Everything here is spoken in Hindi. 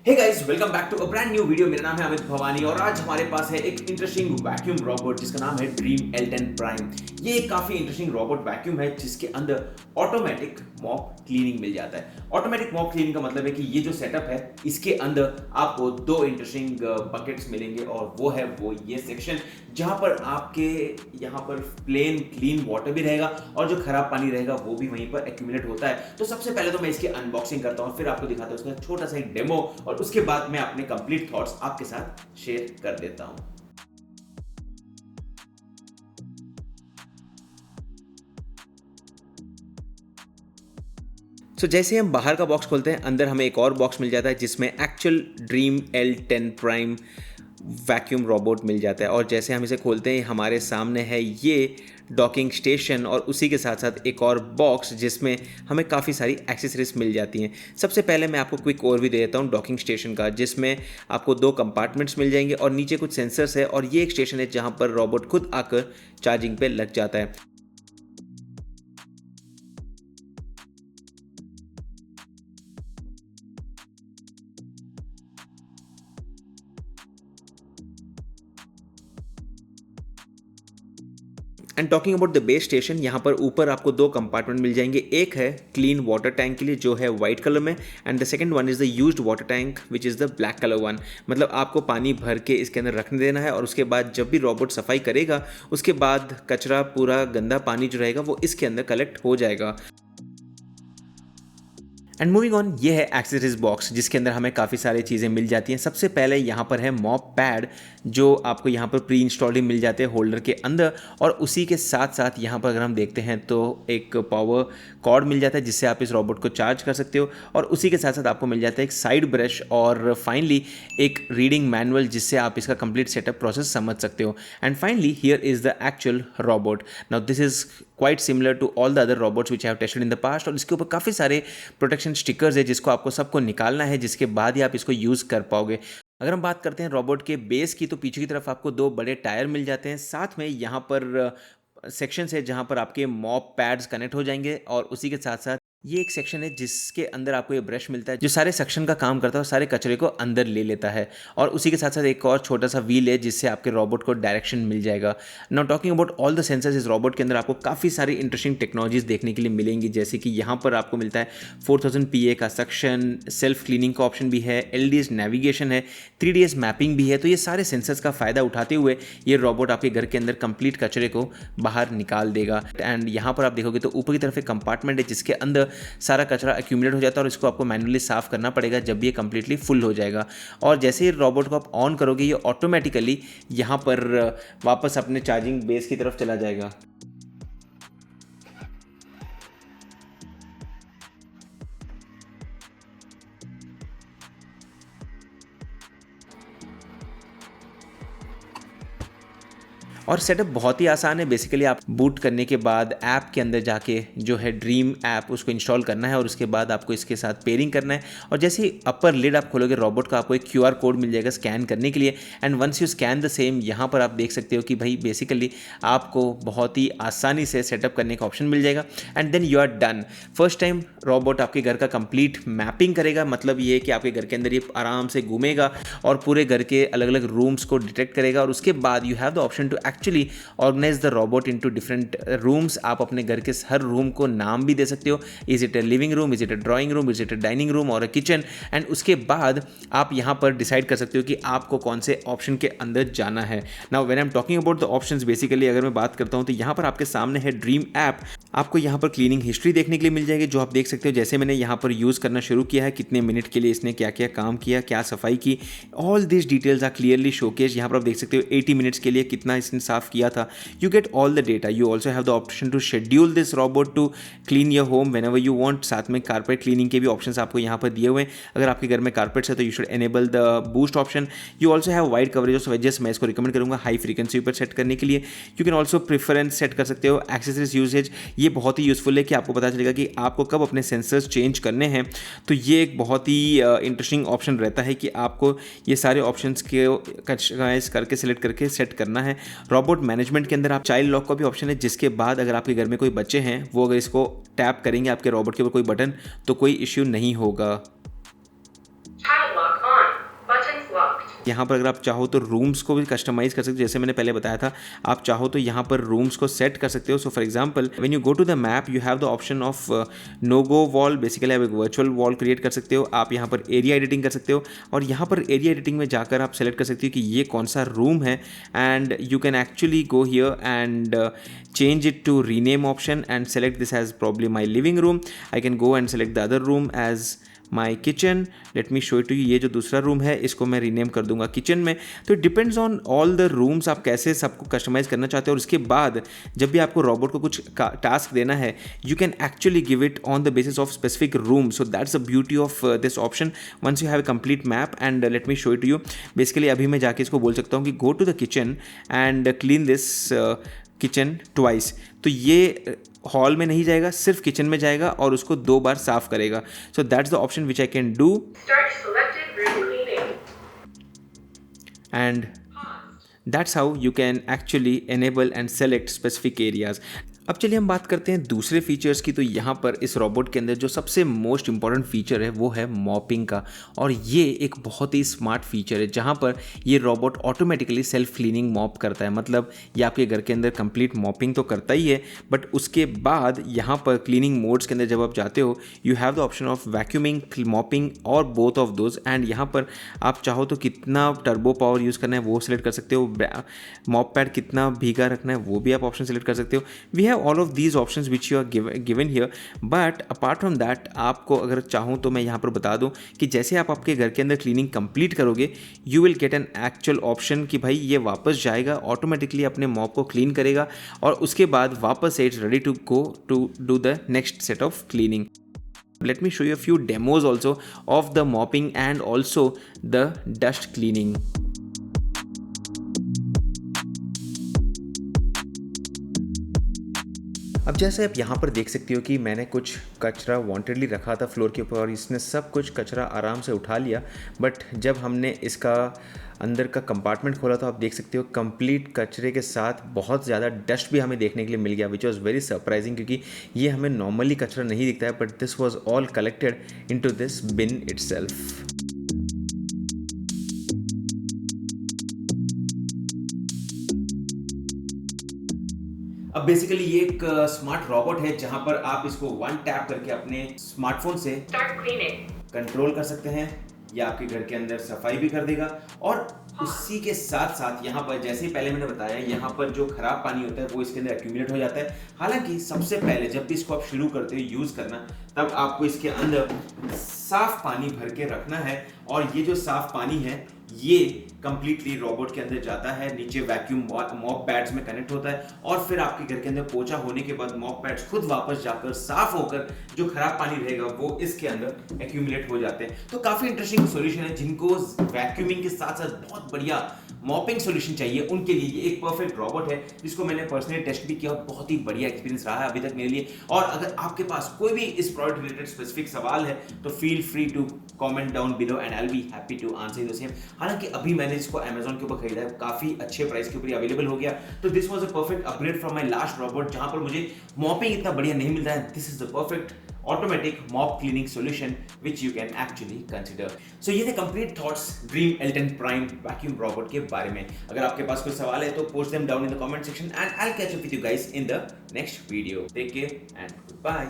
Hey guys, welcome back to a brand new video. मेरा नाम है अमित भवानी और आज हमारे पास है एक इंटरेस्टिंग वैक्यूम रोबोट जिसका नाम है ड्रीम L10 प्राइम। ये एक काफी इंटरेस्टिंग रोबोट वैक्यूम है जिसके अंदर ऑटोमेटिक मॉप क्लीनिंग मिल जाता है। ऑटोमेटिक मॉप क्लीनिंग का मतलब है कि ये जो सेटअप है इसके अंदर आपको दो इंटरेस्टिंग बकेट्स मिलेंगे और वो ये सेक्शन जहां पर आपके यहाँ पर प्लेन क्लीन वाटर भी रहेगा और जो खराब पानी रहेगा वो भी वहीं पर एक्यूमुलेट होता है। तो सबसे पहले तो मैं इसकी अनबॉक्सिंग करता हूँ, फिर आपको दिखाता हूँ उसका छोटा सा एक डेमो और उसके बाद मैं अपने कंप्लीट थॉट्स आपके साथ शेयर कर देता हूँ। जैसे हम बाहर का बॉक्स खोलते हैं, अंदर हमें एक और बॉक्स मिल जाता है जिसमें actual Dreame L10 Prime vacuum robot मिल जाता है। और जैसे हम इसे खोलते हैं, हमारे सामने है ये डॉकिंग स्टेशन और उसी के साथ साथ एक और बॉक्स जिसमें हमें काफ़ी सारी एक्सेसरीज मिल जाती हैं। सबसे पहले मैं आपको क्विक ओवरव्यू दे देता हूँ डॉकिंग स्टेशन का, जिसमें आपको दो कंपार्टमेंट्स मिल जाएंगे और नीचे कुछ सेंसर्स है और ये एक स्टेशन है जहाँ पर रोबोट खुद आकर चार्जिंग पे लग जाता है। And talking about the base station, यहाँ पर ऊपर आपको दो कंपार्टमेंट मिल जाएंगे। एक है क्लीन वाटर टैंक के लिए जो है वाइट कलर में, and the second one is the used water tank which is the black colour one. मतलब आपको पानी भर के इसके अंदर रखने देना है और उसके बाद जब भी रोबोट सफाई करेगा उसके बाद कचरा, पूरा गंदा पानी जो रहेगा वो इसके अंदर कलेक्ट हो जाएगा। एंड मूविंग ऑन, ये है एक्सेसरीज बॉक्स जिसके अंदर हमें काफ़ी सारी चीज़ें मिल जाती हैं। सबसे पहले यहाँ पर है मॉप पैड जो आपको यहाँ पर प्री इंस्टॉल्ड ही मिल जाते हैं होल्डर के अंदर, और उसी के साथ साथ यहाँ पर अगर हम देखते हैं तो एक पावर कॉर्ड मिल जाता है जिससे आप इस रोबोट को चार्ज कर सकते हो, और उसी के साथ साथ आपको मिल जाता है एक साइड ब्रश और फाइनली एक रीडिंग मैनुअल जिससे आप इसका कंप्लीट सेटअप प्रोसेस समझ सकते हो। And finally here is the actual robot. Now this is quite similar to all the other robots which have tested in the past, और इसके ऊपर काफ़ी सारे प्रोटेक्शन स्टिकर्स है जिसको आपको सबको निकालना है, जिसके बाद ही आप इसको यूज़ कर पाओगे। अगर हम बात करते हैं रोबोट के बेस की, तो पीछे की तरफ आपको दो बड़े टायर मिल जाते हैं। साथ में यहाँ पर सेक्शंस है जहाँ पर आपके मॉप पैड्स कनेक्ट हो जाएंगे, और उसी के साथ साथ ये एक सेक्शन है जिसके अंदर आपको ये ब्रश मिलता है जो सारे सेक्शन का काम करता है और सारे कचरे को अंदर ले लेता है, और उसी के साथ साथ एक और छोटा सा व्हील है जिससे आपके रोबोट को डायरेक्शन मिल जाएगा। Now talking about all the sensors, इस रोबोट के अंदर आपको काफ़ी सारी इंटरेस्टिंग टेक्नोलॉजीज देखने के लिए मिलेंगी, जैसे कि यहाँ पर आपको मिलता है 4000 PA का सक्शन, सेल्फ क्लीनिंग का ऑप्शन भी है, LDS नेविगेशन है, 3DS मैपिंग भी है। तो ये सारे सेंसर्स का फ़ायदा उठाते हुए ये रोबोट आपके घर के अंदर कंप्लीट कचरे को बाहर निकाल देगा। एंड यहाँ पर आप देखोगे तो ऊपर की तरफ एक कंपार्टमेंट है जिसके अंदर सारा कचरा एक्यूमुलेट हो जाता है और इसको आपको मैन्युअली साफ़ करना पड़ेगा जब ये कंप्लीटली फुल हो जाएगा। और जैसे ही रोबोट को आप ऑन करोगे ये ऑटोमेटिकली यहाँ पर वापस अपने चार्जिंग बेस की तरफ चला जाएगा। और सेटअप बहुत ही आसान है। बेसिकली आप बूट करने के बाद ऐप के अंदर जाके जो है ड्रीम ऐप उसको इंस्टॉल करना है और उसके बाद आपको इसके साथ पेयरिंग करना है, और जैसे ही अपर लिड आप खोलोगे रोबोट का आपको एक QR कोड मिल जाएगा स्कैन करने के लिए। And once you scan the same, यहाँ पर आप देख सकते हो कि भाई बेसिकली आपको बहुत ही आसानी से सेटअप करने का ऑप्शन मिल जाएगा, and then you are done. First time robot आपके घर का कंप्लीट मैपिंग करेगा, मतलब ये कि आपके घर के अंदर ये आराम से घूमेगा और पूरे घर के अलग अलग रूम्स को डिटेक्ट करेगा, और उसके बाद you have the option to actually organise the robot into different rooms. आप अपने घर के हर रूम को नाम भी दे सकते हो, is it a living room, is it a drawing room, is it a dining room और अ किचन। एंड उसके बाद आप यहाँ पर डिसाइड कर सकते हो कि आपको कौन से ऑप्शन के अंदर जाना है। Now when I am talking about the options, basically अगर मैं बात करता हूँ तो यहाँ पर आपके सामने है ड्रीम ऐप। आपको यहाँ पर क्लीनिंग हिस्ट्री देखने के लिए मिल जाएगी जो आप देख सकते हो, जैसे मैंने यहाँ पर यूज़ करना शुरू किया है, कितने मिनट के लिए इसने क्या क्या काम किया, क्या सफाई की, all this details are clearly showcase. यहाँ पर आप देख सकते हो 80 मिनट्स के लिए कितना इसने साफ किया था। You get all the data. You also have the option to schedule this robot to clean your home whenever you want. साथ में कारपेट क्लीनिंग के भी ऑप्शंस आपको यहाँ पर दिए हुए हैं। अगर आपके घर में कारपेट्स है तो you should enable the boost option. You also have wide coverage of wages, मैं इसको रिकमेंड करूँगा हाई फ्रीक्वेंसी पर सेट करने के लिए। You can also preference set कर सकते हो। एक्सेसरीज यूजेज, ये बहुत ही यूजफुल है कि आपको पता चलेगा कि आपको कब अपने सेंसर्स चेंज करने हैं। तो ये एक बहुत ही इंटरेस्टिंग ऑप्शन रहता है कि आपको ये सारे ऑप्शंस के कस्टमाइज करके सिलेक्ट करके सेट करना है। रोबोट मैनेजमेंट के अंदर आप चाइल्ड लॉक का भी ऑप्शन है, जिसके बाद अगर आपके घर में कोई बच्चे हैं वो अगर इसको टैप करेंगे आपके रोबोट के ऊपर कोई बटन तो कोई इश्यू नहीं होगा। Child lock on. Buttons locked. यहाँ पर अगर आप चाहो तो रूम्स को भी कस्टमाइज़ कर सकते हो, जैसे मैंने पहले बताया था। आप चाहो तो यहाँ पर रूम्स को सेट कर सकते हो। So for example when you go to the map you have the option of no go wall. Basically आप एक वर्चुअल वॉल क्रिएट कर सकते हो। आप यहाँ पर एरिया एडिटिंग कर सकते हो और यहाँ पर एरिया एडिटिंग में जाकर आप सेलेक्ट कर सकते हो कि ये कौन सा रूम है, and you can actually go here and change it to rename option and select this as probably my living room. I can go and select the other room as my kitchen. Let me show it to you. ये जो दूसरा रूम है इसको मैं रीनेम कर दूंगा किचन में। तो it depends on all the rooms, आप कैसे सबको कस्टमाइज करना चाहते हो। और उसके बाद जब भी आपको रोबोट को कुछ टास्क देना है you can actually give it on the basis of specific room. So that's the beauty of this option once you have a complete map. And let me show it to you. Basically अभी मैं जाके इसको बोल सकता हूँ कि go to the kitchen and clean this kitchen twice. तो ये हॉल में नहीं जाएगा, सिर्फ किचन में जाएगा और उसको 2 बार साफ करेगा। सो that's the option which I can do. Start selected room cleaning. And that's how you can actually enable and select specific areas. अब चलिए हम बात करते हैं दूसरे फीचर्स की। तो यहाँ पर इस रोबोट के अंदर जो सबसे मोस्ट इंपॉर्टेंट फीचर है वो है मॉपिंग का। और ये एक बहुत ही स्मार्ट फीचर है जहाँ पर ये robot automatically self cleaning mop करता है। मतलब ये आपके घर के अंदर कंप्लीट मॉपिंग तो करता ही है, बट उसके बाद यहाँ पर क्लीनिंग मोड्स के अंदर जब आप जाते हो you have the option of vacuuming, mopping और बोथ ऑफ दोज। एंड यहाँ पर आप चाहो तो कितना टर्बो पावर यूज़ करना है वो सिलेक्ट कर सकते हो। मॉप पैड कितना भीगा रखना है वो भी आप ऑप्शन सेलेक्ट कर सकते हो। We have all of these options which you are given here, but apart from that आपको अगर चाहूँ तो मैं यहाँ पर बता दूँ कि जैसे आप आपके घर के अंदर क्लीनिंग कंप्लीट करोगे you will get an actual option कि भाई ये वापस जाएगा ऑटोमेटिकली अपने मॉप को क्लीन करेगा और उसके बाद वापस से it's ready to go to do the next set of cleaning. Let me show you a few demos also of the mopping and also the dust cleaning. अब जैसे आप यहाँ पर देख सकते हो कि मैंने कुछ कचरा वांटेडली रखा था फ्लोर के ऊपर और इसने सब कुछ कचरा आराम से उठा लिया। बट जब हमने इसका अंदर का कंपार्टमेंट खोला तो आप देख सकते हो कंप्लीट कचरे के साथ बहुत ज़्यादा डस्ट भी हमें देखने के लिए मिल गया, विच वॉज़ वेरी सरप्राइजिंग क्योंकि ये हमें नॉर्मली कचरा नहीं दिखता है, but this was all collected into this bin itself. अब बेसिकली ये एक स्मार्ट रोबोट है जहां पर आप इसको वन टैप करके अपने स्मार्टफोन से Start cleaning. कंट्रोल कर सकते हैं। या आपके घर के अंदर सफाई भी कर देगा और उसी के साथ साथ यहाँ पर जैसे ही पहले मैंने बताया यहाँ पर जो खराब पानी होता है वो इसके अंदर एक्यूमुलेट हो जाता है। हालांकि सबसे पहले जब भी इसको आप शुरू करते हो यूज़ करना तब आपको इसके अंदर साफ पानी भर के रखना है और ये जो साफ पानी है ये कंप्लीटली रोबोट के अंदर जाता है, नीचे वैक्यूम मॉप पैड्स में कनेक्ट होता है और फिर आपके घर के अंदर पोछा होने के बाद मॉप पैड्स खुद वापस जाकर साफ होकर जो खराब पानी रहेगा वो इसके अंदर एक्यूमुलेट हो जाते हैं। तो काफी इंटरेस्टिंग सॉल्यूशन है। जिनको वैक्यूमिंग के साथ साथ बहुत बढ़िया मॉपिंग सॉल्यूशन चाहिए उनके लिए ये एक परफेक्ट रोबोट है जिसको मैंने पर्सनली टेस्ट भी किया और बहुत ही बढ़िया एक्सपीरियंस रहा है अभी तक मेरे लिए। और अगर आपके पास कोई भी इस प्रोडक्ट रिलेटेड स्पेसिफिक सवाल है तो feel free to comment down below and I will be happy to answer the same. हालांकि अभी मैंने इसको अमेज़न के ऊपर खरीदा है, काफी अच्छे प्राइस के ऊपर अवेलेबल हो गया। तो this was a perfect upgrade from my last robot जहां पर मुझे मॉपिंग इतना बढ़िया नहीं मिल रहा है। This is the perfect automatic mop cleaning solution which you can actually consider. So ये थे complete thoughts Dream Elton Prime vacuum robot के बारे में। अगर आपके पास कोई सवाल है तो post them down in the comment section and I'll catch up with you guys in the next video. Take care and goodbye.